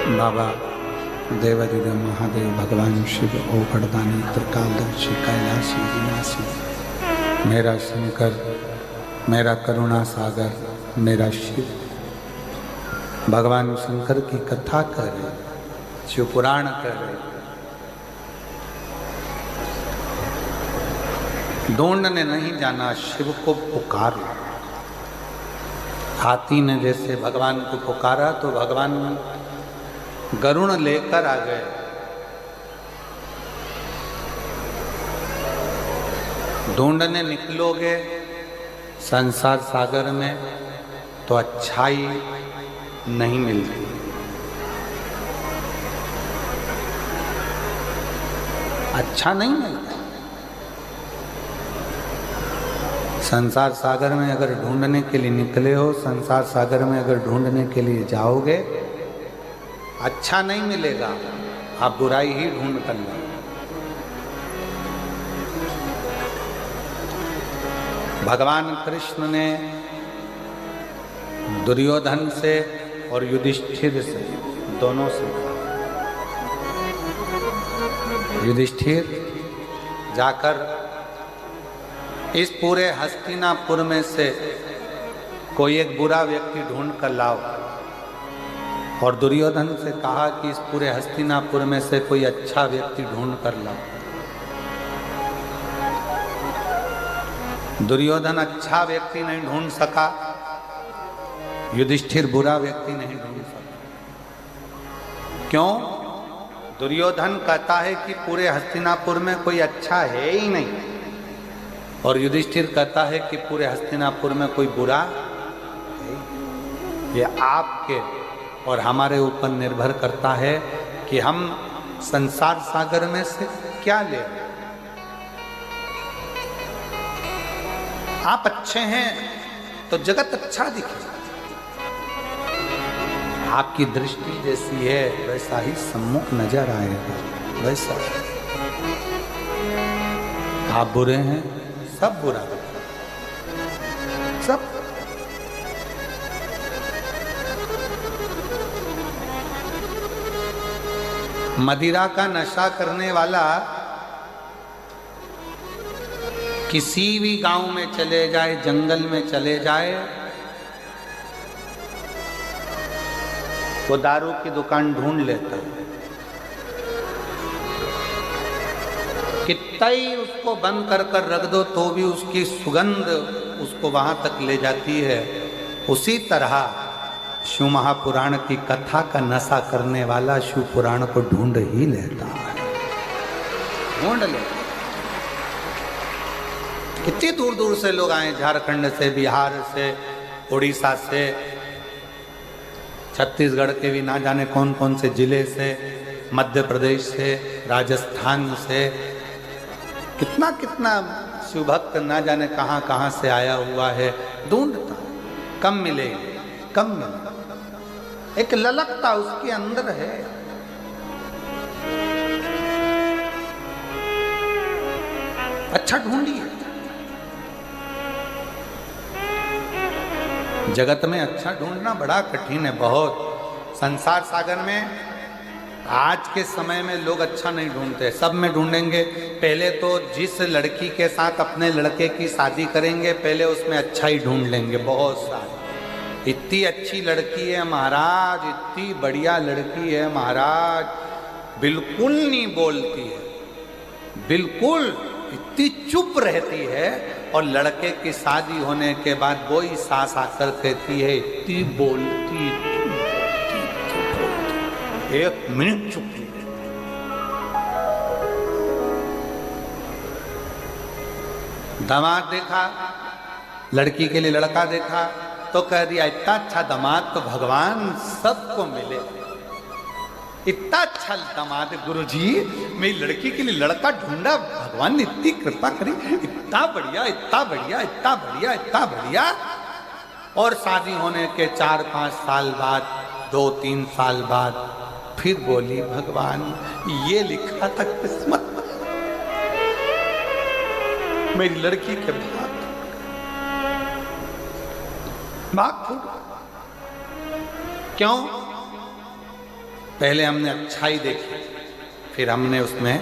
बाबा देवादिदेव महादेव भगवान शिव ओखड़दानी त्रिकालदर्शी कैलाशी विनाशी मेरा शंकर मेरा करुणा सागर मेरा शिव। भगवान शंकर की कथा कर रहे, शिव पुराण कर रहे। ढूंढ ने नहीं जाना, शिव को पुकार। हाथी ने जैसे भगवान को पुकारा तो भगवान गरुड़ लेकर आ गए। ढूंढने निकलोगे संसार सागर में तो अच्छाई नहीं मिलती। अच्छा नहीं मिलता। संसार सागर में अगर ढूंढने के लिए निकले हो, संसार सागर में अगर ढूंढने के लिए जाओगे, अच्छा नहीं मिलेगा, आप बुराई ही ढूंढ कर लो। भगवान कृष्ण ने दुर्योधन से और युधिष्ठिर से, दोनों से कहा, युधिष्ठिर जाकर इस पूरे हस्तिनापुर में से कोई एक बुरा व्यक्ति ढूंढ कर लाओ। और दुर्योधन से कहा कि इस पूरे हस्तिनापुर में से कोई अच्छा व्यक्ति ढूंढ कर लाओ। दुर्योधन अच्छा व्यक्ति नहीं ढूंढ सका, युधिष्ठिर बुरा व्यक्ति नहीं ढूंढ सका। क्यों? दुर्योधन कहता है कि पूरे हस्तिनापुर में कोई अच्छा है ही नहीं, और युधिष्ठिर कहता है कि पूरे हस्तिनापुर में कोई बुरा है। ये आपके और हमारे ऊपर निर्भर करता है कि हम संसार सागर में से क्या ले। आप अच्छे हैं तो जगत अच्छा दिखे। आपकी दृष्टि जैसी है वैसा ही सम्मुख नजर आएगा, वैसा। आप बुरे हैं, सब बुरा सब। मदिरा का नशा करने वाला किसी भी गांव में चले जाए, जंगल में चले जाए, वो दारू की दुकान ढूंढ लेता है। कितना ही उसको बंद कर कर रख दो तो भी उसकी सुगंध उसको वहां तक ले जाती है। उसी तरह शिव महापुराण की कथा का नशा करने वाला शिव पुराण को ढूंढ ही लेता है, ढूंढ लेता। कितनी दूर दूर से लोग आए, झारखंड से, बिहार से, उड़ीसा से, छत्तीसगढ़ के भी ना जाने कौन कौन से जिले से, मध्य प्रदेश से, राजस्थान से, कितना कितना शिव भक्त ना जाने कहाँ कहाँ से आया हुआ है। ढूंढता, कम मिलेगी, कम मिलेगी। एक ललकता उसके अंदर है। अच्छा ढूंढिए। जगत में अच्छा ढूंढना बड़ा कठिन है, बहुत। संसार सागर में आज के समय में लोग अच्छा नहीं ढूंढते, सब में ढूंढेंगे। पहले तो जिस लड़की के साथ अपने लड़के की शादी करेंगे, पहले उसमें अच्छा ही ढूंढ लेंगे, बहुत सारी। इतनी अच्छी लड़की है महाराज, इतनी बढ़िया लड़की है महाराज, बिल्कुल नहीं बोलती है, बिल्कुल इतनी चुप रहती है। और लड़के की शादी होने के बाद वो ही सास आकर कहती है, इतनी बोलती, एक मिनट चुप। दामाद देखा, लड़की के लिए लड़का देखा तो कह दिया, इतना अच्छा दामाद तो भगवान सबको मिले। इतना अच्छा दामाद गुरुजी, मेरी लड़की के लिए लड़का ढूंढा, भगवान ने इतनी कृपा करी, इतना बढ़िया, इतना बढ़िया, इतना बढ़िया, इतना बढ़िया। और शादी होने के 4-5 साल बाद, 2-3 साल बाद फिर बोली, भगवान ये लिखा था किस्मत, मेरी लड़की के भाग फूट। क्यों? पहले हमने अच्छाई देखी, फिर हमने उसमें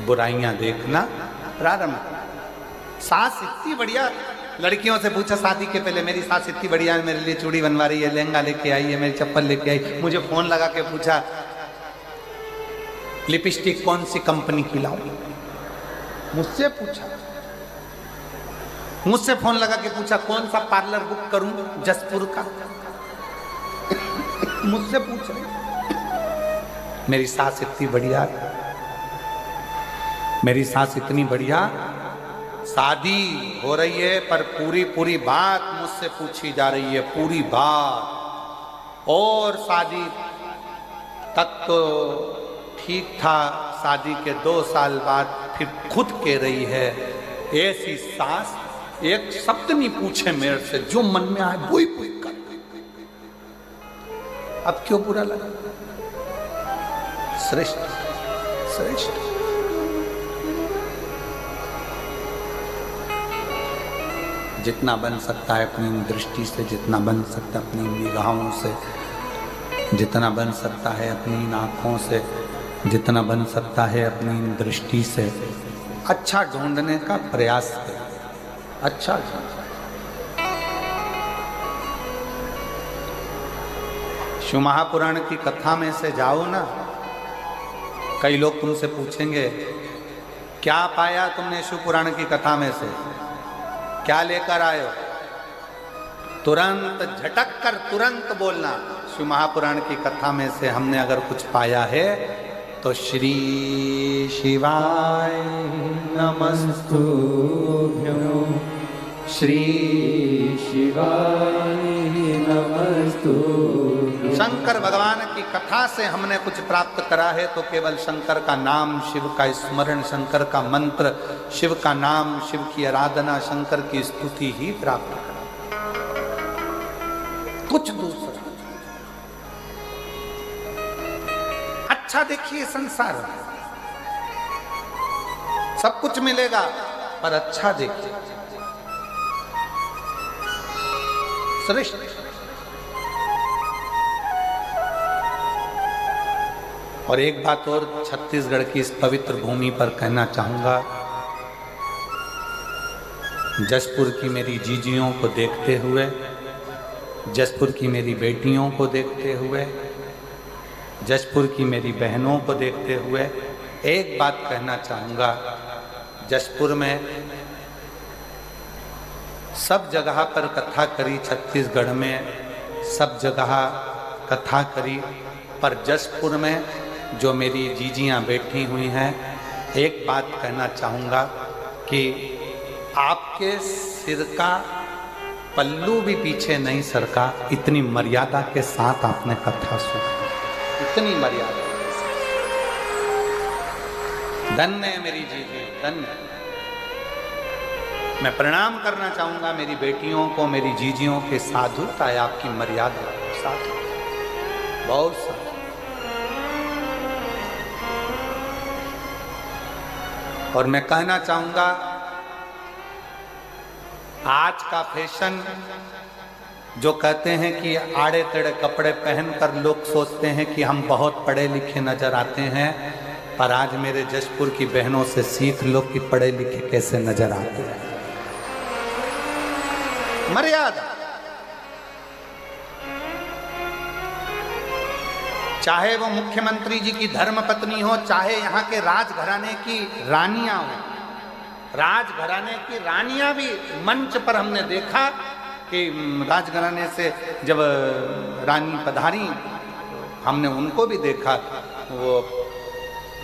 बुराइयां देखना प्रारंभ किया। सास इतनी बढ़िया, लड़कियों से पूछा शादी के पहले, मेरी सास इतनी बढ़िया है, मेरे लिए चूड़ी बनवा रही है, लहंगा लेके आई है, मेरी चप्पल लेके आई। मुझे फोन लगा के पूछा लिपस्टिक कौन सी कंपनी की लाऊं, मुझसे पूछा। मुझसे फोन लगा के पूछा कौन सा पार्लर बुक करूं जसपुर का, मुझसे पूछा। मेरी सास इतनी बढ़िया, मेरी सास इतनी बढ़िया, शादी हो रही है पर पूरी पूरी बात मुझसे पूछी जा रही है, पूरी बात। और शादी तक तो ठीक था, शादी के 2 साल बाद फिर खुद कह रही है, ऐसी सास एक शब्द नहीं पूछे मेरे से, जो मन में आए वही कर। अब क्यों बुरा लगा? श्रेष्ठ श्रेष्ठ। जितना बन सकता है अपनी दृष्टि से, जितना बन सकता है अपनी निगाहों से, जितना बन सकता है अपनी आँखों से, जितना बन सकता है अपनी दृष्टि से, अच्छा ढूंढने का प्रयास करें। अच्छा शिव महापुराण की कथा में से जाओ ना, कई लोग तुमसे पूछेंगे क्या पाया तुमने शिव पुराण की कथा में से, क्या लेकर आए हो, तुरंत झटक कर तुरंत बोलना। शिव महापुराण की कथा में से हमने अगर कुछ पाया है तो श्री शिवाय नमस्तुभ्यो, श्री शिवाय नमस्तुभ्यो। शंकर भगवान की कथा से हमने कुछ प्राप्त करा है तो केवल शंकर का नाम, शिव का स्मरण, शंकर का मंत्र, शिव का नाम, शिव की आराधना, शंकर की स्तुति ही प्राप्त करा, कुछ दूसरा। अच्छा देखिए संसार में सब कुछ मिलेगा पर अच्छा देखिए, श्रेष्ठ। और एक बात और छत्तीसगढ़ की इस पवित्र भूमि पर कहना चाहूंगा, जसपुर की मेरी जीजियों को देखते हुए, जसपुर की मेरी बेटियों को देखते हुए, जसपुर की मेरी बहनों को देखते हुए एक बात कहना चाहूँगा। जसपुर में सब जगह पर कथा करी, छत्तीसगढ़ में सब जगह कथा करी, पर जसपुर में जो मेरी जीजियाँ बैठी हुई हैं, एक बात कहना चाहूँगा कि आपके सिर का पल्लू भी पीछे नहीं सरका, इतनी मर्यादा के साथ आपने कथा सुनी, इतनी मर्यादा। धन्य है मेरी जीजी, धन्य। मैं प्रणाम करना चाहूंगा मेरी बेटियों को, मेरी जीजियों के साधुता है आपकी मर्यादा, साधु बहुत साधु। और मैं कहना चाहूंगा आज का फैशन जो कहते हैं कि आड़े टेढ़े कपड़े पहनकर लोग सोचते हैं कि हम बहुत पढ़े लिखे नजर आते हैं, पर आज मेरे जसपुर की बहनों से सीख लो कि पढ़े लिखे कैसे नजर आते हैं। मर्यादा, चाहे वो मुख्यमंत्री जी की धर्मपत्नी हो, चाहे यहाँ के राजघराने की रानियां हो, राजघराने की रानियां भी मंच पर हमने देखा कि राजघराने से जब रानी पधारी, हमने उनको भी देखा। वो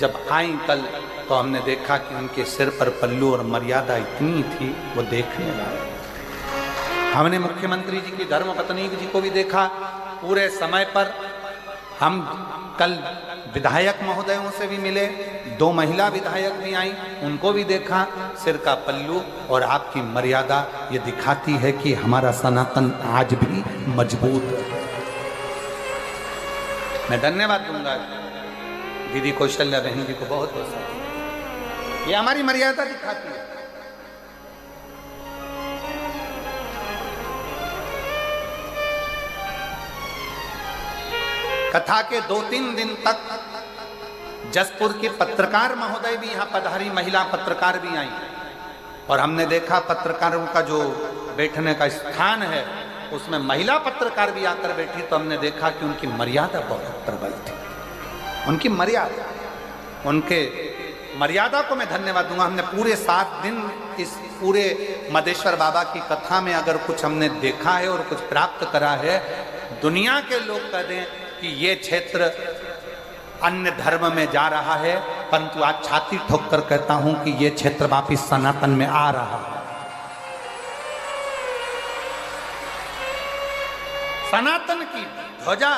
जब आई कल तो हमने देखा कि उनके सिर पर पल्लू और मर्यादा इतनी थी, वो देखने लायक। हमने मुख्यमंत्री जी की धर्मपत्नी जी को भी देखा पूरे समय पर। हम कल विधायक महोदयों से भी मिले, 2 महिला विधायक भी आई, उनको भी देखा। सिर का पल्लू और आपकी मर्यादा ये दिखाती है कि हमारा सनातन आज भी मजबूत है। मैं धन्यवाद दूंगा दीदी कौशल्या बहन जी को, बहुत बहुत। ये हमारी मर्यादा दिखाती है। कथा के 2-3 दिन तक जसपुर की पत्रकार महोदय भी यहाँ पधारी, महिला पत्रकार भी आई, और हमने देखा पत्रकारों का जो बैठने का स्थान है उसमें महिला पत्रकार भी आकर बैठी, तो हमने देखा कि उनकी मर्यादा बहुत प्रबल थी। उनकी मर्यादा, उनके मर्यादा को मैं धन्यवाद दूंगा। हमने पूरे 7 दिन इस पूरे मदेश्वर बाबा की कथा में अगर कुछ हमने देखा है और कुछ प्राप्त करा है, दुनिया के लोग कह दें कि ये क्षेत्र अन्य धर्म में जा रहा है, परंतु आज छाती ठोक कर कहता हूं कि ये क्षेत्र वापिस सनातन में आ रहा है। सनातन की ध्वजा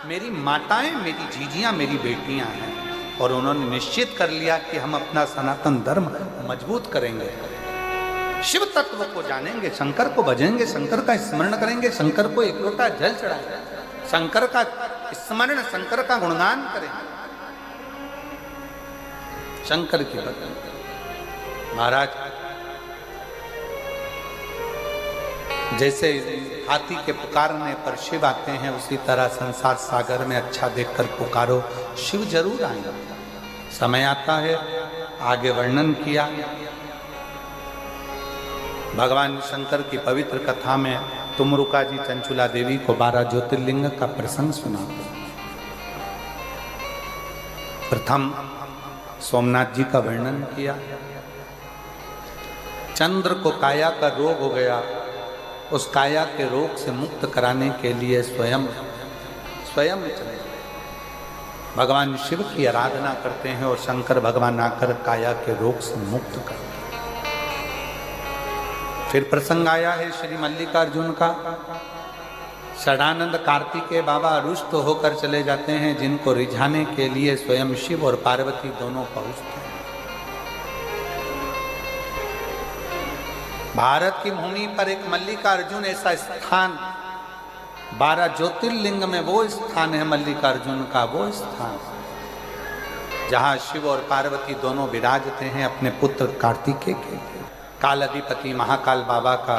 मेरी माताएं, मेरी जीजियां, मेरी बेटियां हैं, और उन्होंने निश्चित कर लिया कि हम अपना सनातन धर्म मजबूत करेंगे, शिव तत्व को जानेंगे, शंकर को भजेंगे, शंकर का स्मरण करेंगे, शंकर को एक लोटा जल चढ़ाएंगे, शंकर का स्मरण, शंकर का गुणगान करेंगे, शंकर की भक्ति। महाराज जैसे हाथी के पुकारने पर शिव आते हैं, उसी तरह संसार सागर में अच्छा देखकर पुकारो, शिव जरूर आएंगे। समय आता है, आगे वर्णन किया भगवान शंकर की पवित्र कथा में। तुमरुका जी चंचुला देवी को 12 ज्योतिर्लिंग का प्रसंग सुनाते। प्रथम सोमनाथ जी का वर्णन किया। चंद्र को काया का रोग हो गया, उस काया के रोग से मुक्त कराने के लिए स्वयं चले भगवान शिव की आराधना करते हैं, और शंकर भगवान आकर काया के रोग से मुक्त करते हैं। फिर प्रसंग आया है श्री मल्लिकार्जुन का। षडानंद कार्तिकेय बाबा रुष्ट होकर चले जाते हैं, जिनको रिझाने के लिए स्वयं शिव और पार्वती दोनों पहुंचते हैं। भारत की भूमि पर एक मल्लिकार्जुन ऐसा स्थान, 12 ज्योतिर्लिंग में वो स्थान है मल्लिकार्जुन का, वो स्थान जहां शिव और पार्वती दोनों विराजते हैं अपने पुत्र कार्तिकेय के। कालाधिपति महाकाल बाबा का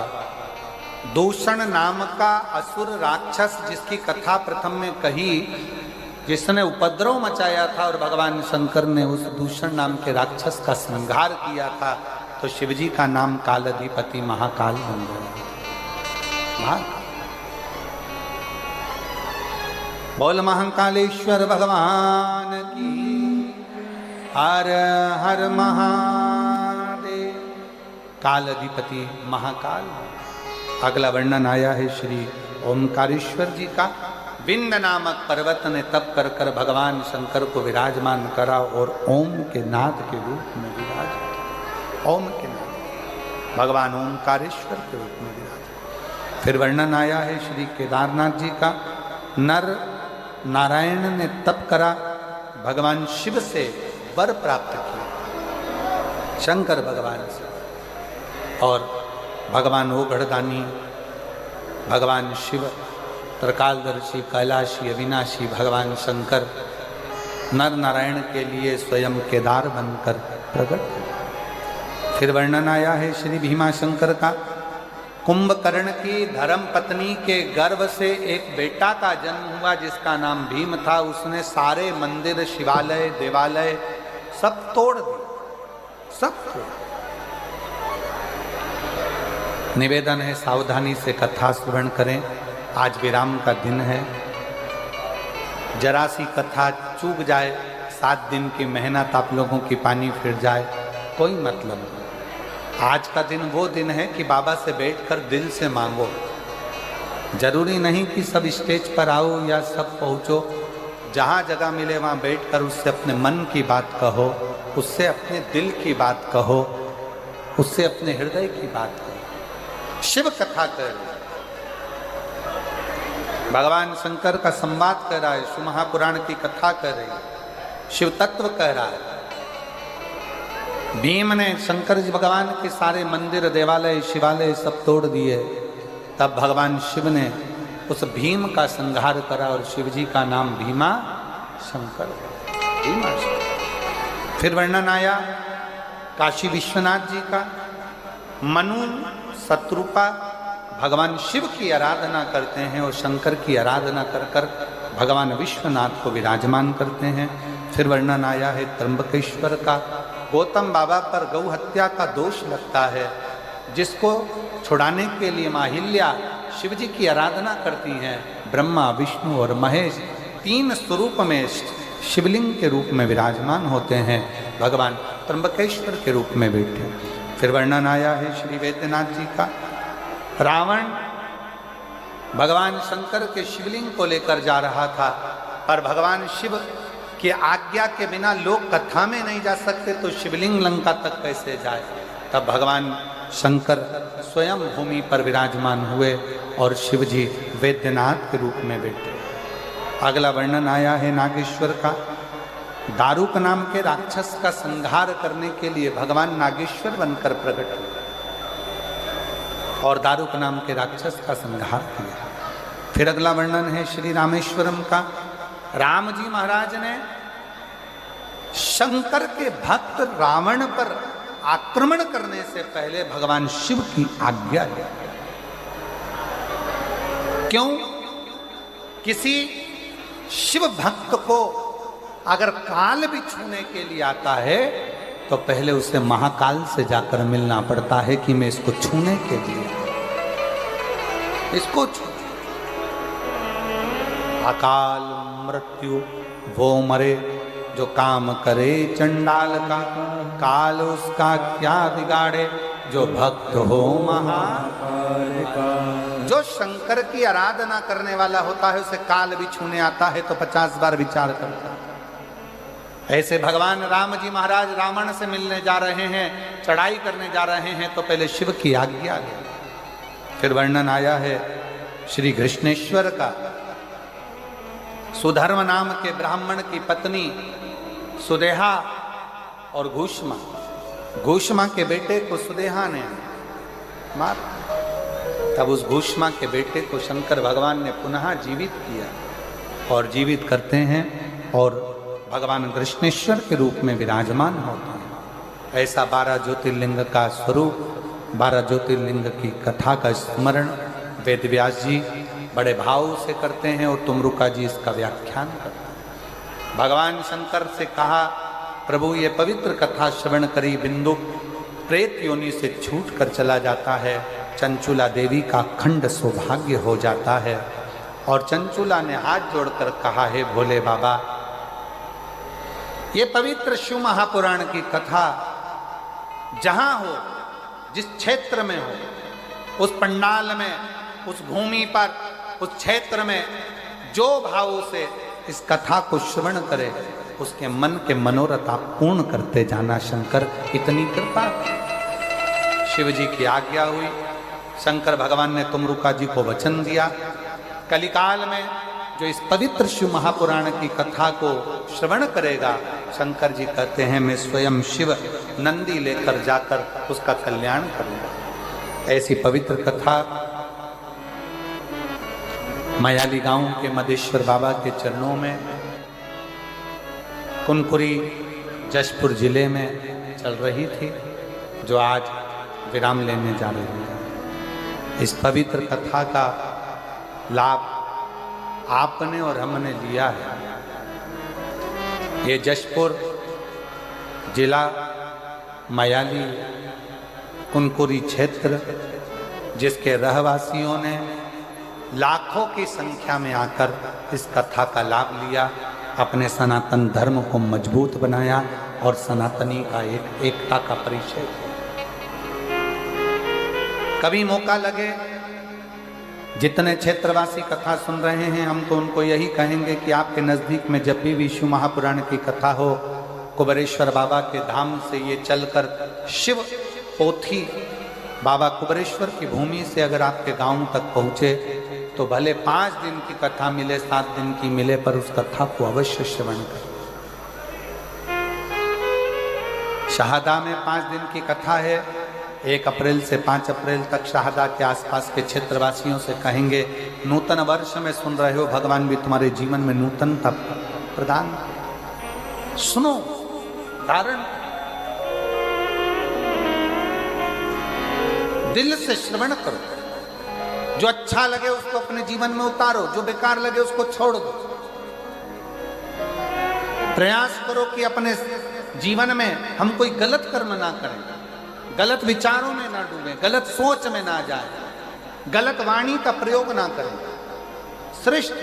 दूषण नाम का असुर राक्षस, जिसकी कथा प्रथम में कही, जिसने उपद्रव मचाया था और भगवान शंकर ने उस दूषण नाम के राक्षस का संहार किया था, तो शिवजी का नाम कालाधिपति महाकाल बन गया। बोल महाकालेश्वर भगवान की हर हर महादेव। कालाधिपति महाकाल। अगला वर्णन आया है श्री ओमकारेश्वर जी का। विंद नामक पर्वत ने तप कर कर भगवान शंकर को विराजमान करा और ओम के नाद के रूप में विराज। ओम के नाद भगवान ओमकारेश्वर के रूप में विराज। फिर वर्णन आया है श्री केदारनाथ जी का। नर नारायण ने तप करा, भगवान शिव से वर प्राप्त किया, शंकर भगवान से। और भगवान ओघड़दानी, भगवान शिव, त्रिकालदर्शी, कैलाशी, अविनाशी भगवान शंकर नर नारायण के लिए स्वयं केदार बनकर प्रकट हुए। फिर वर्णन आया है श्री भीमा शंकर का। कुंभकर्ण की धर्म पत्नी के गर्भ से एक बेटा का जन्म हुआ जिसका नाम भीम था। उसने सारे मंदिर, शिवालय, देवालय सब तोड़ दिए, सब तोड़। निवेदन है सावधानी से कथा श्रवण करें। आज विराम का दिन है। जरा सी कथा चूक जाए, 7 दिन की मेहनत आप लोगों की पानी फिर जाए, कोई मतलब नहीं। आज का दिन वो दिन है कि बाबा से बैठकर दिल से मांगो। जरूरी नहीं कि सब स्टेज पर आओ या सब पहुँचो। जहाँ जगह मिले वहाँ बैठकर उससे अपने मन की बात कहो, उससे अपने दिल की बात कहो, उससे अपने हृदय की बात कहो। शिव कथा कर रहे, भगवान शंकर का संवाद कर रहा है, शिव महापुराण की कथा कर रही है, शिव तत्व कह रहा है। भीम ने शंकर जी भगवान के सारे मंदिर, देवालय, शिवालय सब तोड़ दिए। तब भगवान शिव ने उस भीम का संहार करा और शिव जी का नाम भीमा शंकर। भीमा शंकर। फिर वर्णन आया काशी विश्वनाथ जी का। मनु शत्रुपा भगवान शिव की आराधना करते हैं और शंकर की आराधना कर कर भगवान विश्वनाथ को विराजमान करते हैं। फिर वर्णन आया है त्र्यंबकेश्वर का। गौतम बाबा पर गौ हत्या का दोष लगता है, जिसको छुड़ाने के लिए माँ अहिल्या शिव जी की आराधना करती हैं। ब्रह्मा, विष्णु और महेश 3 स्वरूप में शिवलिंग के रूप में विराजमान होते हैं, भगवान त्र्यंबकेश्वर के रूप में बैठे। फिर वर्णन आया है श्री वैद्यनाथ जी का। रावण भगवान शंकर के शिवलिंग को लेकर जा रहा था, पर भगवान शिव की आज्ञा के बिना लोग कथा में नहीं जा सकते, तो शिवलिंग लंका तक कैसे जाए। तब भगवान शंकर स्वयं भूमि पर विराजमान हुए और शिव जी वैद्यनाथ के रूप में बैठे। अगला वर्णन आया है नागेश्वर का। दारुक नाम के राक्षस का संहार करने के लिए भगवान नागेश्वर बनकर प्रकट हुए और दारुक नाम के राक्षस का संहार किया। फिर अगला वर्णन है श्री रामेश्वरम का। राम जी महाराज ने शंकर के भक्त रावण पर आक्रमण करने से पहले भगवान शिव की आज्ञा ली। क्यों? किसी शिव भक्त को अगर काल भी छूने के लिए आता है तो पहले उसे महाकाल से जाकर मिलना पड़ता है कि मैं इसको छूने के लिए, इसको छू। अकाल मृत्यु वो मरे जो काम करे चंडाल का, काल उसका क्या बिगाड़े जो भक्त हो महाकाल का। जो शंकर की आराधना करने वाला होता है उसे काल भी छूने आता है तो 50 बार विचार करता है। ऐसे भगवान राम जी महाराज रावण से मिलने जा रहे हैं, चढ़ाई करने जा रहे हैं, तो पहले शिव की आज्ञा ले। फिर वर्णन आया है श्री कृष्णेश्वर का। सुधर्म नाम के ब्राह्मण की पत्नी सुदेहा और घूष्मा के बेटे को सुदेहा ने मार। तब उस घूष्मा के बेटे को शंकर भगवान ने पुनः जीवित किया और जीवित करते हैं और भगवान कृष्णेश्वर के रूप में विराजमान होते हैं। ऐसा 12 ज्योतिर्लिंग का स्वरूप, 12 ज्योतिर्लिंग की कथा का स्मरण वेदव्यास जी बड़े भाव से करते हैं और तुमरुका जी इसका व्याख्यान करते हैं। भगवान शंकर से कहा, प्रभु ये पवित्र कथा श्रवण करी बिंदु प्रेत योनि से छूट कर चला जाता है, चंचुला देवी का अखंड सौभाग्य हो जाता है। और चंचुला ने हाथ जोड़कर कहा, है भोले बाबा, ये पवित्र शिव महापुराण की कथा जहां हो, जिस क्षेत्र में हो, उस पंडाल में, उस भूमि पर, उस क्षेत्र में जो भावों से इस कथा को श्रवण करे उसके मन के मनोरथ आप पूर्ण करते जाना। शंकर इतनी कृपा। शिव जी की आज्ञा हुई। शंकर भगवान ने तुमरुका जी को वचन दिया, कलिकाल में जो इस पवित्र शिव महापुराण की कथा को श्रवण करेगा, शंकर जी कहते हैं मैं स्वयं शिव नंदी लेकर जाकर उसका कल्याण करूंगा। ऐसी पवित्र कथा मयाली गांव के मदेश्वर बाबा के चरणों में कुनकुरी जशपुर जिले में चल रही थी, जो आज विराम लेने जा रही है। इस पवित्र कथा का लाभ आपने और हमने लिया है। ये जशपुर जिला मयाली कुनकुरी क्षेत्र, जिसके रहवासियों ने लाखों की संख्या में आकर इस कथा का लाभ लिया, अपने सनातन धर्म को मजबूत बनाया और सनातनी का एकता का परिचय। कभी मौका लगे, जितने क्षेत्रवासी कथा सुन रहे हैं, हम तो उनको यही कहेंगे कि आपके नज़दीक में जब भी विष्णु महापुराण की कथा हो, कुबेरेश्वर बाबा के धाम से ये चलकर शिव पोथी बाबा कुबेरेश्वर की भूमि से अगर आपके गांव तक पहुँचे तो भले 5 दिन की कथा मिले, 7 दिन की मिले, पर उस कथा को अवश्य श्रवण करें। शहादा में 5 दिन की कथा है। 1 अप्रैल से 5 अप्रैल तक शहादा के आसपास के क्षेत्रवासियों से कहेंगे, नूतन वर्ष में सुन रहे हो, भगवान भी तुम्हारे जीवन में नूतनता प्रदान। सुनो, धारण, दिल से श्रवण करो। जो अच्छा लगे उसको अपने जीवन में उतारो, जो बेकार लगे उसको छोड़ दो। प्रयास करो कि अपने जीवन में हम कोई गलत कर्म ना करें, गलत विचारों में ना डूबें, गलत सोच में ना जाए, गलत वाणी का प्रयोग ना करें। श्रेष्ठ